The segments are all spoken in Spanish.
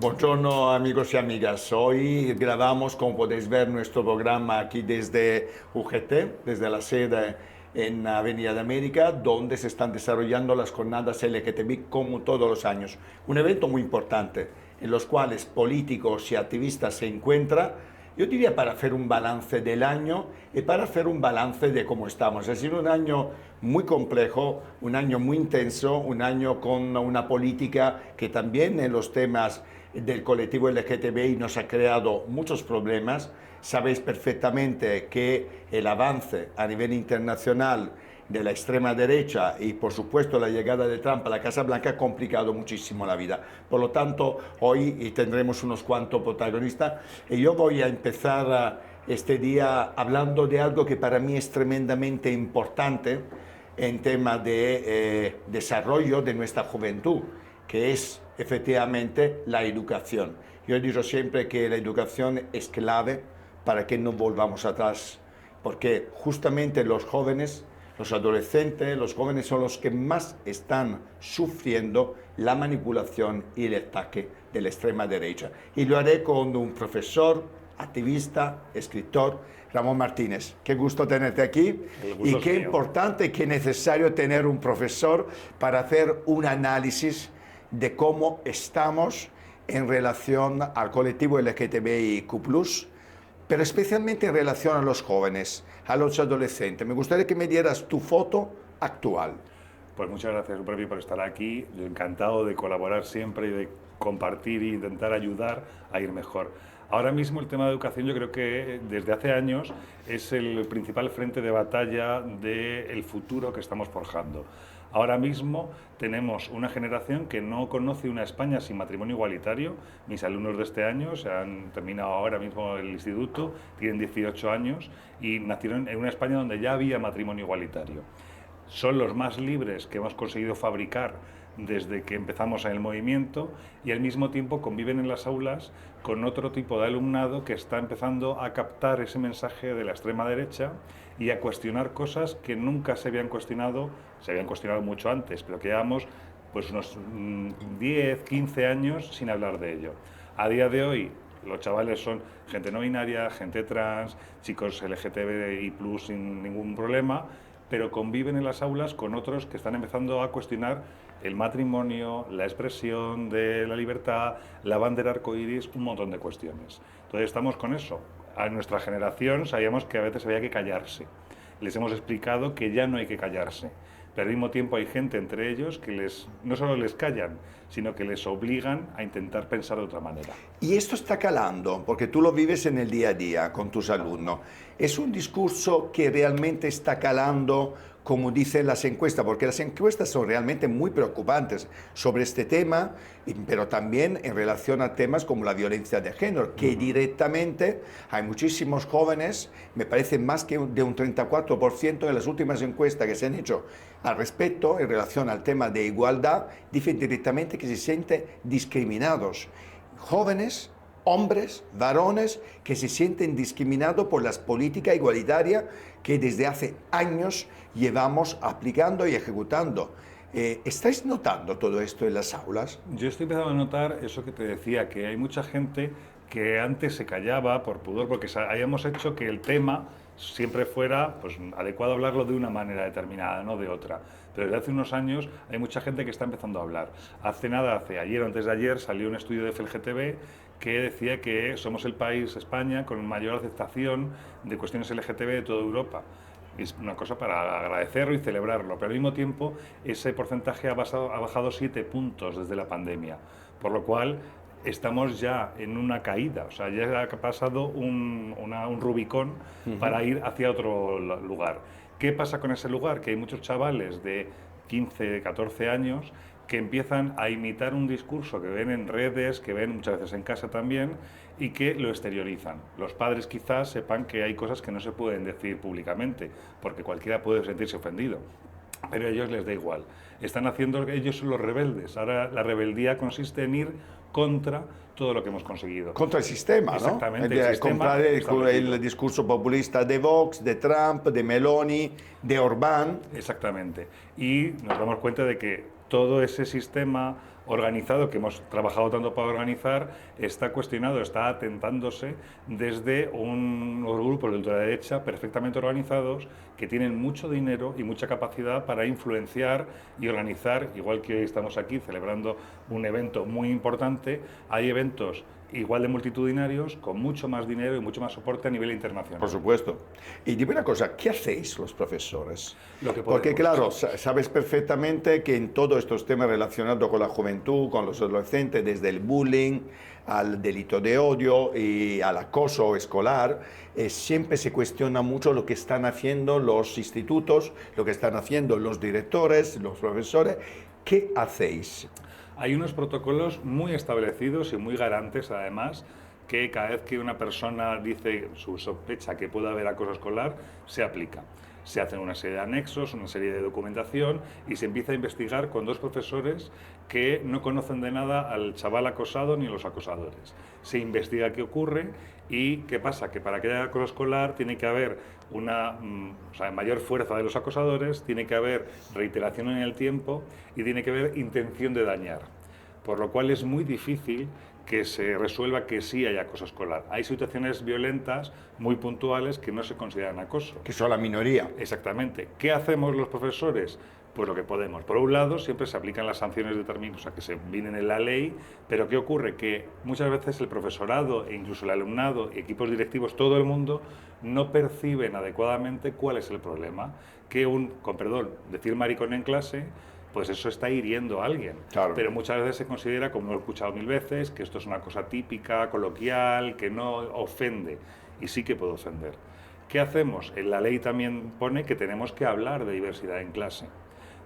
Buongiorno amigos y amigas. Hoy grabamos, como podéis ver, nuestro programa aquí desde UGT, desde la sede en Avenida de América, donde se están desarrollando las jornadas LGTB como todos los años. Un evento muy importante en los cuales políticos y activistas se encuentran, yo diría para hacer un balance del año y para hacer un balance de cómo estamos. Ha sido un año muy complejo, un año muy intenso, un año con una política que también en los temas del colectivo LGTBI nos ha creado muchos problemas. Sabéis perfectamente que el avance a nivel internacional de la extrema derecha y por supuesto la llegada de Trump a la Casa Blanca ha complicado muchísimo la vida. Por lo tanto, hoy tendremos unos cuantos protagonistas y yo voy a empezar este día hablando de algo que para mí es tremendamente importante en tema de desarrollo de nuestra juventud, que es efectivamente la educación. Yo digo siempre que la educación es clave para que no volvamos atrás, porque justamente los jóvenes, los adolescentes, los jóvenes son los que más están sufriendo la manipulación y el ataque de la extrema derecha. Y lo haré con un profesor, activista, escritor, Ramón Martínez. Qué gusto tenerte aquí y qué importante y qué necesario tener un profesor para hacer un análisis de cómo estamos en relación al colectivo LGTBIQ+, pero especialmente en relación a los jóvenes, a los adolescentes. Me gustaría que me dieras tu foto actual. Pues muchas gracias, Supervi, por estar aquí. Yo encantado de colaborar siempre y de compartir e intentar ayudar a ir mejor. Ahora mismo el tema de educación yo creo que desde hace años es el principal frente de batalla del futuro que estamos forjando. Ahora mismo tenemos una generación que no conoce una España sin matrimonio igualitario. Mis alumnos de este año se han terminado ahora mismo el instituto, tienen 18 años y nacieron en una España donde ya había matrimonio igualitario. Son los más libres que hemos conseguido fabricar desde que empezamos en el movimiento y al mismo tiempo conviven en las aulas con otro tipo de alumnado que está empezando a captar ese mensaje de la extrema derecha y a cuestionar cosas que nunca se habían cuestionado mucho antes, pero que llevamos pues unos 10, 15 años sin hablar de ello. A día de hoy los chavales son gente no binaria, gente trans, chicos LGTBI+ sin ningún problema, pero conviven en las aulas con otros que están empezando a cuestionar el matrimonio, la expresión de la libertad, la bandera arcoíris, un montón de cuestiones. Entonces estamos con eso. A nuestra generación sabíamos que a veces había que callarse. Les hemos explicado que ya no hay que callarse. Pero al mismo tiempo hay gente entre ellos que no solo les callan, sino que les obligan a intentar pensar de otra manera. Y esto está calando, porque tú lo vives en el día a día con tus alumnos. Es un discurso que realmente está calando, como dicen las encuestas, porque las encuestas son realmente muy preocupantes sobre este tema, pero también en relación a temas como la violencia de género, que directamente hay muchísimos jóvenes, me parece más que de un 34% de las últimas encuestas que se han hecho al respecto en relación al tema de igualdad, dicen directamente que se sienten discriminados. Jóvenes, hombres, varones que se sienten discriminados por las políticas igualitarias que desde hace años llevamos aplicando y ejecutando. ¿Estáis notando todo esto en las aulas? Yo estoy empezando a notar eso que te decía, que hay mucha gente que antes se callaba por pudor, porque habíamos hecho que el tema siempre fuera pues, adecuado hablarlo de una manera determinada, no de otra. Pero desde hace unos años hay mucha gente que está empezando a hablar. Hace ayer o antes de ayer, salió un estudio de FLGTB que decía que somos el país, España, con mayor aceptación de cuestiones LGTB de toda Europa. Es una cosa para agradecerlo y celebrarlo, pero al mismo tiempo ese porcentaje ha bajado 7 puntos desde la pandemia, por lo cual estamos ya en una caída, o sea, ya ha pasado un Rubicón para ir hacia otro lugar. ¿Qué pasa con ese lugar? Que hay muchos chavales de 15, 14 años que empiezan a imitar un discurso que ven en redes, que ven muchas veces en casa también, y que lo exteriorizan. Los padres quizás sepan que hay cosas que no se pueden decir públicamente, porque cualquiera puede sentirse ofendido, pero a ellos les da igual. Están haciendo, ellos son los rebeldes. Ahora la rebeldía consiste en ir contra todo lo que hemos conseguido. Contra el sistema, exactamente, ¿no? El sistema contra el discurso populista de Vox, de Trump, de Meloni, de Orbán. Exactamente. Y nos damos cuenta de que todo ese sistema organizado, que hemos trabajado tanto para organizar, está cuestionado, está atentándose desde unos grupos de ultraderecha perfectamente organizados que tienen mucho dinero y mucha capacidad para influenciar y organizar, igual que hoy estamos aquí celebrando un evento muy importante, hay eventos igual de multitudinarios, con mucho más dinero y mucho más soporte a nivel internacional. Por supuesto. Y dime una cosa, ¿qué hacéis los profesores? Lo que Porque podemos. claro, sabes perfectamente que en todos estos temas relacionados con la juventud, con los adolescentes, desde el bullying al delito de odio y al acoso escolar, siempre se cuestiona mucho lo que están haciendo los institutos, lo que están haciendo los directores, los profesores. ¿Qué hacéis? Hay unos protocolos muy establecidos y muy garantes, además, que cada vez que una persona dice su sospecha que puede haber acoso escolar, se aplica. Se hacen una serie de anexos, una serie de documentación y se empieza a investigar con dos profesores que no conocen de nada al chaval acosado ni a los acosadores. Se investiga qué ocurre y qué pasa, que para que haya acoso escolar tiene que haber una mayor fuerza de los acosadores, tiene que haber reiteración en el tiempo y tiene que haber intención de dañar. Por lo cual es muy difícil que se resuelva que sí hay acoso escolar. Hay situaciones violentas muy puntuales que no se consideran acoso. Que son la minoría. Exactamente. ¿Qué hacemos los profesores? Pues lo que podemos. Por un lado, siempre se aplican las sanciones determinadas, o sea, que se vienen en la ley, pero ¿qué ocurre? Que muchas veces el profesorado e incluso el alumnado, equipos directivos, todo el mundo, no perciben adecuadamente cuál es el problema. Que con perdón, decir maricón en clase, pues eso está hiriendo a alguien. Claro. Pero muchas veces se considera, como lo he escuchado mil veces, que esto es una cosa típica, coloquial, que no ofende. Y sí que puede ofender. ¿Qué hacemos? En la ley también pone que tenemos que hablar de diversidad en clase.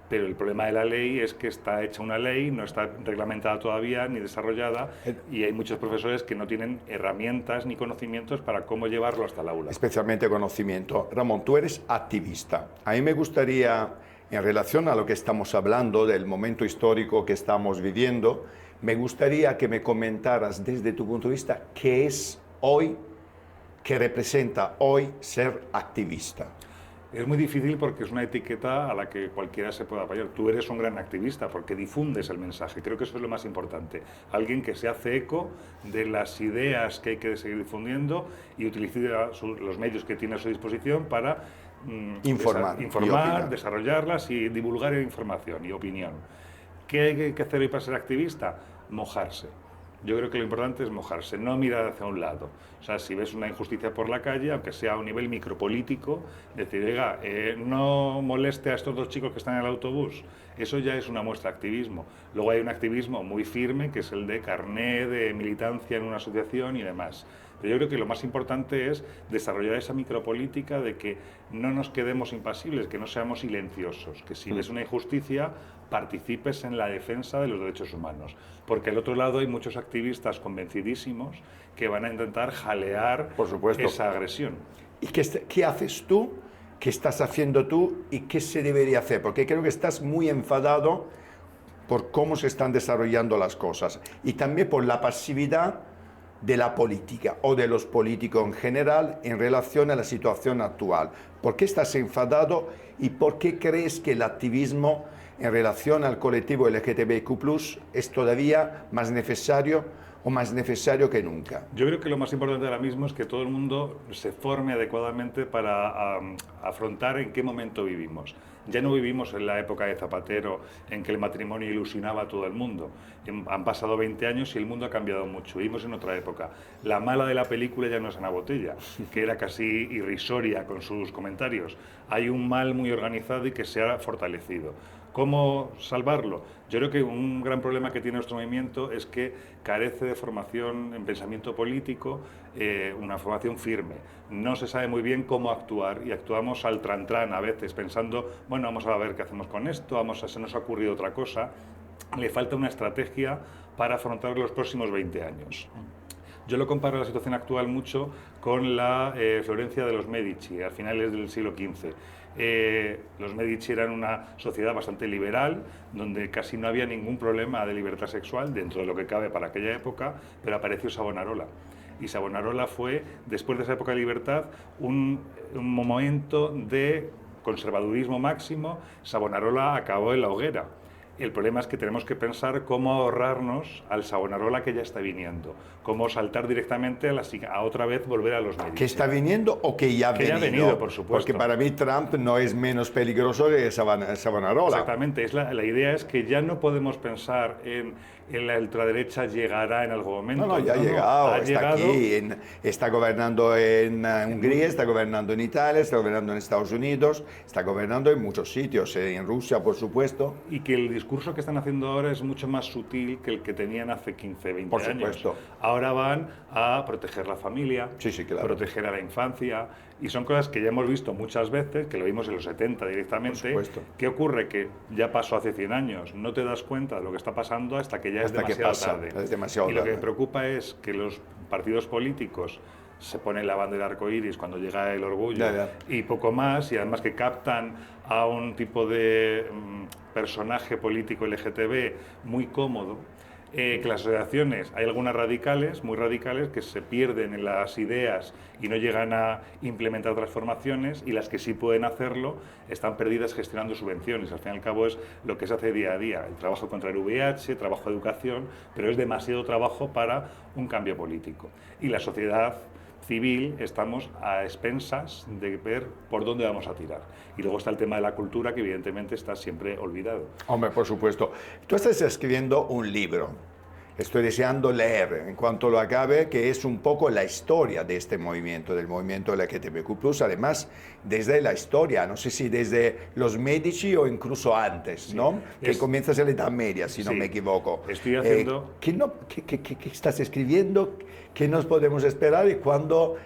Pero el problema de la ley es que está hecha una ley, no está reglamentada todavía ni desarrollada y hay muchos profesores que no tienen herramientas ni conocimientos para cómo llevarlo hasta el aula. Especialmente conocimiento. Ramón, tú eres activista. A mí me gustaría, en relación a lo que estamos hablando, del momento histórico que estamos viviendo, me gustaría que me comentaras desde tu punto de vista qué es hoy, qué representa hoy ser activista. Es muy difícil porque es una etiqueta a la que cualquiera se puede apoyar. Tú eres un gran activista porque difundes el mensaje. Creo que eso es lo más importante. Alguien que se hace eco de las ideas que hay que seguir difundiendo y utilice los medios que tiene a su disposición para informar, desarrollarlas y divulgar información y opinión. ¿Qué hay que hacer hoy para ser activista? Mojarse. Yo creo que lo importante es mojarse, no mirar hacia un lado. O sea, si ves una injusticia por la calle, aunque sea a un nivel micropolítico, decir, oiga, no moleste a estos dos chicos que están en el autobús. Eso ya es una muestra de activismo. Luego hay un activismo muy firme, que es el de carné, de militancia en una asociación y demás. Pero yo creo que lo más importante es desarrollar esa micropolítica de que no nos quedemos impasibles, que no seamos silenciosos, que si ves una injusticia, participes en la defensa de los derechos humanos. Porque al otro lado hay muchos activistas convencidísimos que van a intentar jalear esa agresión. ¿Y qué haces tú? ¿Qué estás haciendo tú? ¿Y qué se debería hacer? Porque creo que estás muy enfadado por cómo se están desarrollando las cosas y también por la pasividad de la política o de los políticos en general en relación a la situación actual. ¿Por qué estás enfadado y por qué crees que el activismo en relación al colectivo LGTBIQ+ es todavía más necesario o más necesario que nunca? Yo creo que lo más importante ahora mismo es que todo el mundo se forme adecuadamente para afrontar en qué momento vivimos. Ya no vivimos en la época de Zapatero en que el matrimonio ilusionaba a todo el mundo. Han pasado 20 años y el mundo ha cambiado mucho. Vivimos en otra época. La mala de la película ya no es Ana Botella, que era casi irrisoria con sus comentarios. Hay un mal muy organizado y que se ha fortalecido. ¿Cómo salvarlo? Yo creo que un gran problema que tiene nuestro movimiento es que carece de formación en pensamiento político, una formación firme. No se sabe muy bien cómo actuar y actuamos al trantrán a veces, pensando, bueno, vamos a ver qué hacemos con esto, se nos ha ocurrido otra cosa. Le falta una estrategia para afrontar los próximos 20 años. Yo lo comparo la situación actual mucho con la Florencia de los Medici, a finales del siglo XV. Los Medici eran una sociedad bastante liberal, donde casi no había ningún problema de libertad sexual, dentro de lo que cabe para aquella época, pero apareció Savonarola. Y Savonarola fue, después de esa época de libertad, un momento de conservadurismo máximo. Savonarola acabó en la hoguera. El problema es que tenemos que pensar cómo ahorrarnos al Savonarola que ya está viniendo, cómo saltar directamente a otra vez volver a los Medici. ¿Que está viniendo o que ya ha venido? Que ya ha venido, por supuesto. Porque para mí Trump no es menos peligroso que Savonarola. Exactamente, la idea es que ya no podemos pensar en la ultraderecha llegará en algún momento. No, ya ha llegado, ha está llegado, aquí, está gobernando en Hungría, está gobernando en Italia, está gobernando en Estados Unidos, está gobernando en muchos sitios, en Rusia, por supuesto. Y que el discurso que están haciendo ahora es mucho más sutil que el que tenían hace 15, 20 por años. Supuesto. Ahora van a proteger la familia, sí, claro. proteger a la infancia, y son cosas que ya hemos visto muchas veces, que lo vimos en los 70 directamente. Por supuesto. ¿Qué ocurre? Que ya pasó hace 100 años, no te das cuenta de lo que está pasando hasta que ya es demasiado tarde. Es demasiado y lo que tarde. me preocupa es que los partidos políticos se ponen la bandera arcoíris cuando llega el orgullo y poco más, y además que captan a un tipo de personaje político LGTB muy cómodo, que las asociaciones, hay algunas radicales, muy radicales, que se pierden en las ideas y no llegan a implementar transformaciones, y las que sí pueden hacerlo están perdidas gestionando subvenciones. Al fin y al cabo es lo que se hace día a día, el trabajo contra el VIH, trabajo de educación, pero es demasiado trabajo para un cambio político. Y la sociedad civil estamos a expensas de ver por dónde vamos a tirar. Y luego está el tema de la cultura, que evidentemente está siempre olvidado. Hombre, por supuesto. Tú estás escribiendo un libro. Estoy deseando leer, en cuanto lo acabe, que es un poco la historia de este movimiento, del movimiento LGTBQ+, además desde la historia, no sé si desde los Medici o incluso antes, ¿no? Que comienza a ser la Edad Media, si no me equivoco. Estoy haciendo... ¿Qué estás escribiendo? ¿Qué nos podemos esperar y cuándo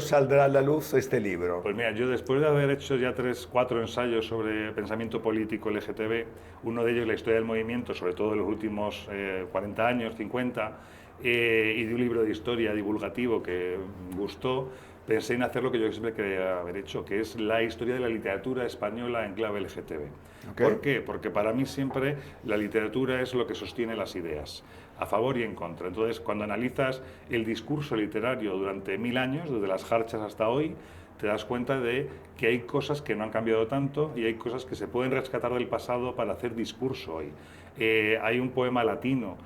saldrá a la luz este libro? Pues mira, yo después de haber hecho ya 3, 4 ensayos sobre pensamiento político LGTB, uno de ellos la historia del movimiento, sobre todo en los últimos 40 años, 50, y de un libro de historia divulgativo que gustó, pensé en hacer lo que yo siempre quería haber hecho, que es la historia de la literatura española en clave LGTB. ¿Por qué? Porque para mí siempre la literatura es lo que sostiene las ideas, a favor y en contra. Entonces, cuando analizas el discurso literario durante 1000 años, desde las Jarchas hasta hoy, te das cuenta de que hay cosas que no han cambiado tanto y hay cosas que se pueden rescatar del pasado para hacer discurso hoy. Hay un poema latino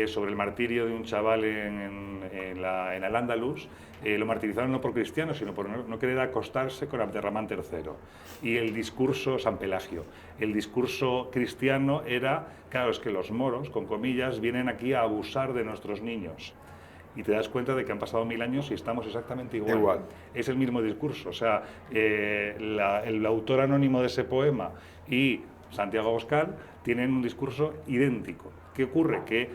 sobre el martirio de un chaval en el Andaluz. Lo martirizaron no por cristiano, sino por no querer acostarse con Abderramán III. Y el discurso, San Pelagio, el discurso cristiano era, claro, es que los moros, con comillas, vienen aquí a abusar de nuestros niños. Y te das cuenta de que han pasado 1000 años y estamos exactamente igual. Es el mismo discurso. O sea, el autor anónimo de ese poema y Santiago Abascal tienen un discurso idéntico. ¿Qué ocurre? Que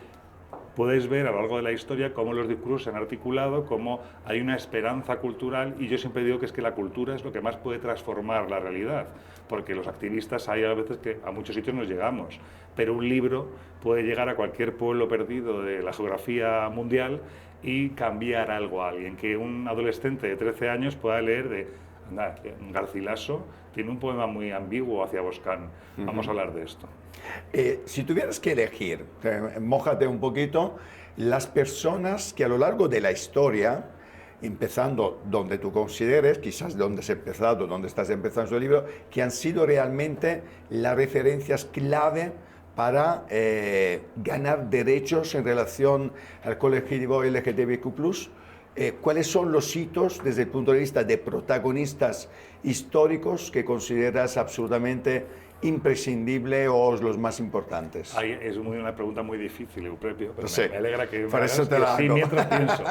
podéis ver a lo largo de la historia cómo los discursos se han articulado, cómo hay una esperanza cultural, y yo siempre digo que es que la cultura es lo que más puede transformar la realidad, porque los activistas hay a veces que a muchos sitios nos llegamos, pero un libro puede llegar a cualquier pueblo perdido de la geografía mundial y cambiar algo a alguien, que un adolescente de 13 años pueda leer de... Anda, Garcilaso tiene un poema muy ambiguo hacia Boscán. Vamos a hablar de esto. Si tuvieras que elegir, mójate un poquito, las personas que a lo largo de la historia, empezando donde tú consideres, quizás donde has empezado, donde estás empezando el libro, que han sido realmente las referencias clave para ganar derechos en relación al colectivo LGTBQ+, ¿cuáles son los hitos desde el punto de vista de protagonistas históricos que consideras absolutamente imprescindible o los más importantes? Es una pregunta muy difícil, Eupropio, pero sí, me alegra que por eso te la sí, hago. mientras pienso.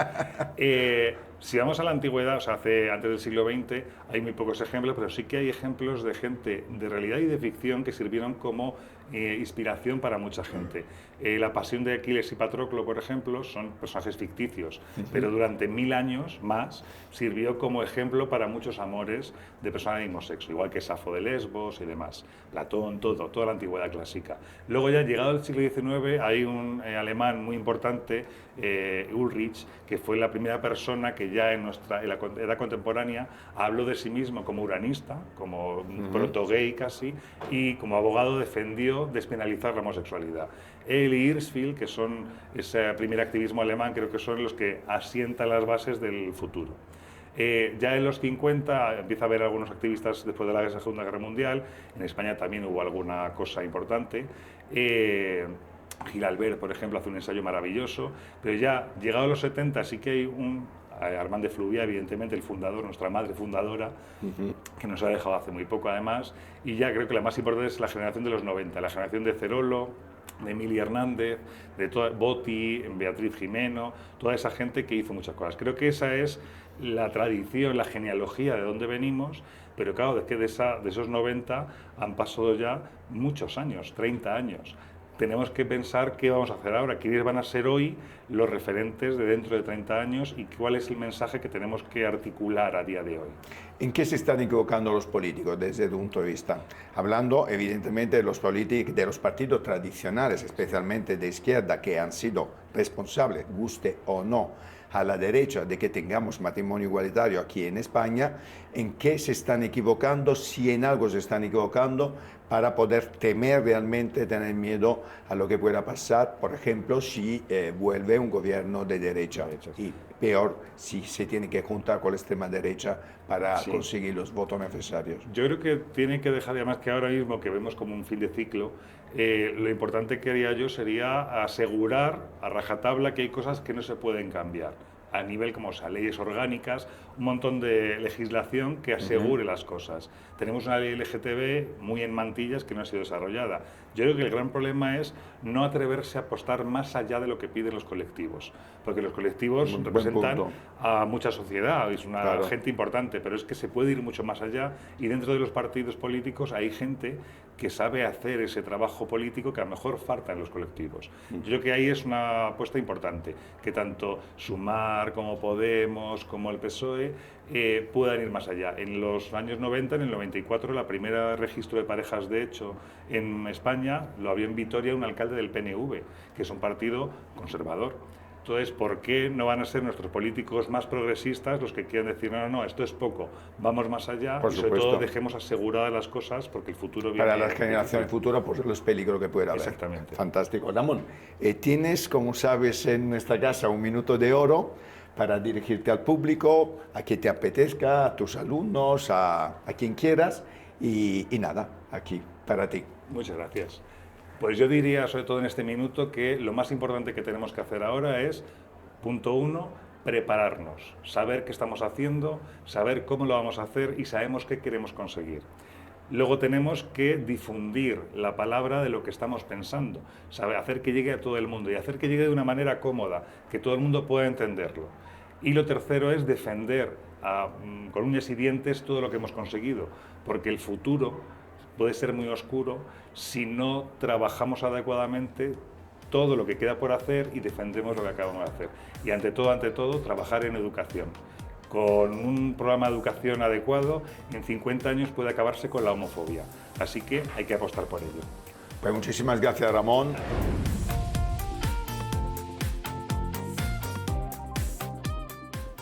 Si vamos a la antigüedad, o sea, antes del siglo XX, hay muy pocos ejemplos, pero sí que hay ejemplos de gente de realidad y de ficción que sirvieron como inspiración para mucha gente. La pasión de Aquiles y Patroclo, por ejemplo, son personajes ficticios, pero durante 1000 años más sirvió como ejemplo para muchos amores de personas del mismo sexo, igual que Safo de Lesbos y demás, Platón, toda la antigüedad clásica. Luego ya llegado al siglo XIX hay un alemán muy importante, Ulrich, que fue la primera persona que ya en la edad contemporánea habló de sí mismo como uranista, como proto-gay casi, y como abogado defendió despenalizar la homosexualidad. Él y Hirschfeld, que son ese primer activismo alemán, creo que son los que asientan las bases del futuro. Ya en los 50 empieza a haber algunos activistas después de la Segunda Guerra Mundial, en España también hubo alguna cosa importante. Gil Albert, por ejemplo, hace un ensayo maravilloso, pero ya llegado a los 70 sí que hay Armand de Fluvià, evidentemente, el fundador, nuestra madre fundadora, que nos ha dejado hace muy poco además, y ya creo que la más importante es la generación de los 90, la generación de Cerolo, de Emilia Hernández, de Botti, Beatriz Jimeno, toda esa gente que hizo muchas cosas. Creo que esa es la tradición, la genealogía de dónde venimos, pero claro, es que de esos 90 han pasado ya muchos años, 30 años. Tenemos que pensar qué vamos a hacer ahora, quiénes van a ser hoy los referentes de dentro de 30 años y cuál es el mensaje que tenemos que articular a día de hoy. ¿En qué se están equivocando los políticos desde tu punto de vista? Hablando evidentemente de los políticos, de los partidos tradicionales, especialmente de izquierda, que han sido responsables, guste o no, a la derecha de que tengamos matrimonio igualitario aquí en España. ¿En qué se están equivocando? Si en algo se están equivocando, para poder temer realmente, tener miedo a lo que pueda pasar, por ejemplo, si vuelve un gobierno de derecha. Y peor, si se tiene que juntar con la extrema derecha para conseguir los votos necesarios. Yo creo que tiene que dejar, además que ahora mismo que vemos como un fin de ciclo, lo importante que haría yo sería asegurar a rajatabla que hay cosas que no se pueden cambiar a nivel como leyes orgánicas, un montón de legislación que asegure las cosas. Tenemos una ley LGTB muy en mantillas que no ha sido desarrollada. Yo creo que el gran problema es no atreverse a apostar más allá de lo que piden los colectivos, porque los colectivos representan a mucha sociedad, es una gente importante, pero es que se puede ir mucho más allá y dentro de los partidos políticos hay gente que sabe hacer ese trabajo político que a lo mejor falta en los colectivos. Yo creo que ahí es una apuesta importante, que tanto Sumar como Podemos, como el PSOE, puedan ir más allá. En los años 90, en el 94, la primera registro de parejas de hecho en España lo había en Vitoria un alcalde del PNV, que es un partido conservador. Entonces, ¿por qué no van a ser nuestros políticos más progresistas los que quieran decir, no, esto es poco, vamos más allá y sobre todo dejemos aseguradas las cosas porque el futuro viene... Para las generaciones futuras, pues los peligros que pueda haber. Exactamente. Fantástico. Ramón, tienes, como sabes, en nuestra casa un minuto de oro para dirigirte al público, a quien te apetezca, a tus alumnos, a quien quieras, y nada, aquí, para ti. Muchas gracias. Pues yo diría, sobre todo en este minuto, que lo más importante que tenemos que hacer ahora es, punto 1, prepararnos, saber qué estamos haciendo, saber cómo lo vamos a hacer y sabemos qué queremos conseguir. Luego tenemos que difundir la palabra de lo que estamos pensando, saber hacer que llegue a todo el mundo y hacer que llegue de una manera cómoda, que todo el mundo pueda entenderlo. Y lo tercero es defender con uñas y dientes todo lo que hemos conseguido, porque el futuro puede ser muy oscuro si no trabajamos adecuadamente todo lo que queda por hacer y defendemos lo que acabamos de hacer. Y ante todo, trabajar en educación. Con un programa de educación adecuado, en 50 años puede acabarse con la homofobia. Así que hay que apostar por ello. Pues muchísimas gracias, Ramón.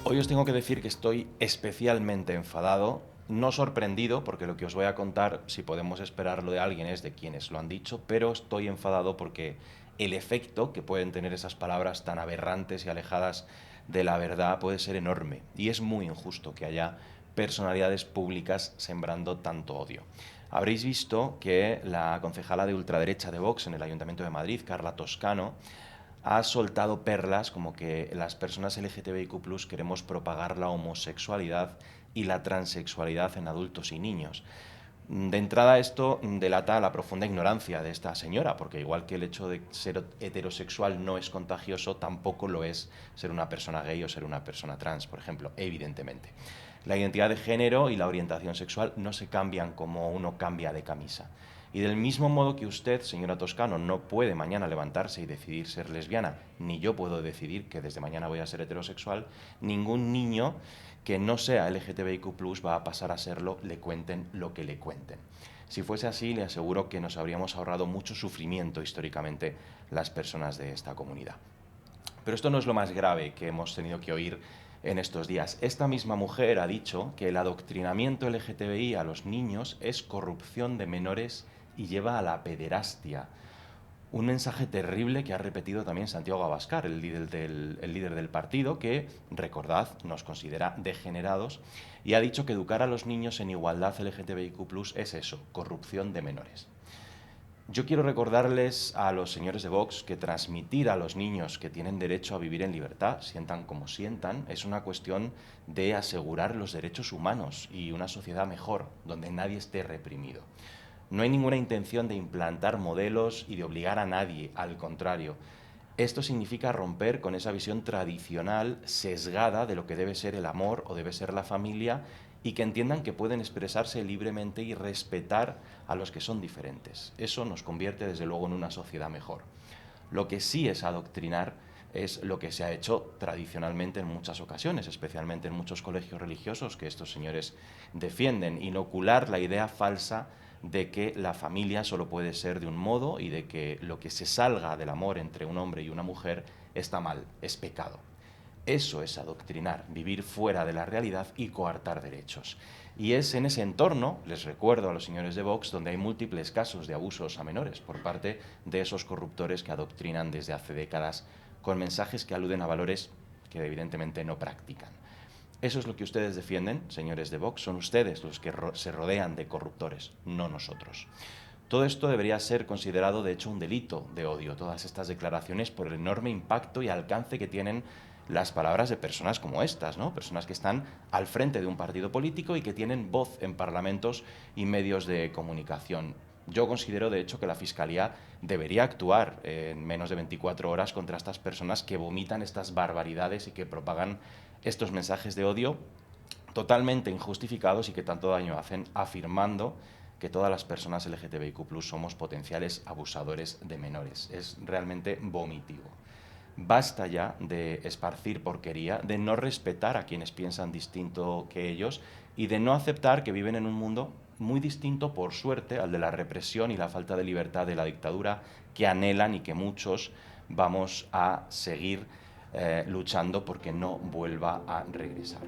Hoy os tengo que decir que estoy especialmente enfadado, no sorprendido, porque lo que os voy a contar, si podemos esperarlo de alguien, es de quienes lo han dicho, pero estoy enfadado porque el efecto que pueden tener esas palabras tan aberrantes y alejadas de la verdad puede ser enorme, y es muy injusto que haya personalidades públicas sembrando tanto odio. Habréis visto que la concejala de ultraderecha de Vox en el Ayuntamiento de Madrid, Carla Toscano, ha soltado perlas como que las personas LGTBIQ+ queremos propagar la homosexualidad y la transexualidad en adultos y niños. De entrada, esto delata la profunda ignorancia de esta señora, porque igual que el hecho de ser heterosexual no es contagioso, tampoco lo es ser una persona gay o ser una persona trans, por ejemplo, evidentemente. La identidad de género y la orientación sexual no se cambian como uno cambia de camisa. Y del mismo modo que usted, señora Toscano, no puede mañana levantarse y decidir ser lesbiana, ni yo puedo decidir que desde mañana voy a ser heterosexual, ningún niño que no sea LGTBIQ+ va a pasar a serlo, le cuenten lo que le cuenten. Si fuese así, le aseguro que nos habríamos ahorrado mucho sufrimiento históricamente las personas de esta comunidad. Pero esto no es lo más grave que hemos tenido que oír en estos días. Esta misma mujer ha dicho que el adoctrinamiento LGTBI a los niños es corrupción de menores y lleva a la pederastia. Un mensaje terrible que ha repetido también Santiago Abascal, el líder del partido, que, recordad, nos considera degenerados y ha dicho que educar a los niños en igualdad LGTBIQ+ es eso, corrupción de menores. Yo quiero recordarles a los señores de Vox que transmitir a los niños que tienen derecho a vivir en libertad, sientan como sientan, es una cuestión de asegurar los derechos humanos y una sociedad mejor, donde nadie esté reprimido. No hay ninguna intención de implantar modelos y de obligar a nadie, al contrario. Esto significa romper con esa visión tradicional, sesgada, de lo que debe ser el amor o debe ser la familia, y que entiendan que pueden expresarse libremente y respetar a los que son diferentes. Eso nos convierte, desde luego, en una sociedad mejor. Lo que sí es adoctrinar es lo que se ha hecho tradicionalmente en muchas ocasiones, especialmente en muchos colegios religiosos que estos señores defienden, inocular la idea falsa de que la familia solo puede ser de un modo y de que lo que se salga del amor entre un hombre y una mujer está mal, es pecado. Eso es adoctrinar, vivir fuera de la realidad y coartar derechos. Y es en ese entorno, les recuerdo a los señores de Vox, donde hay múltiples casos de abusos a menores por parte de esos corruptores que adoctrinan desde hace décadas con mensajes que aluden a valores que evidentemente no practican. Eso es lo que ustedes defienden, señores de Vox, son ustedes los que se rodean de corruptores, no nosotros. Todo esto debería ser considerado, de hecho, un delito de odio, todas estas declaraciones, por el enorme impacto y alcance que tienen las palabras de personas como estas, ¿no? Personas que están al frente de un partido político y que tienen voz en parlamentos y medios de comunicación. Yo considero, de hecho, que la Fiscalía debería actuar en menos de 24 horas contra estas personas que vomitan estas barbaridades y que propagan estos mensajes de odio totalmente injustificados y que tanto daño hacen, afirmando que todas las personas LGTBIQ+ somos potenciales abusadores de menores. Es realmente vomitivo. Basta ya de esparcir porquería, de no respetar a quienes piensan distinto que ellos y de no aceptar que viven en un mundo muy distinto, por suerte, al de la represión y la falta de libertad de la dictadura que anhelan y que muchos vamos a seguir luchando porque no vuelva a regresar.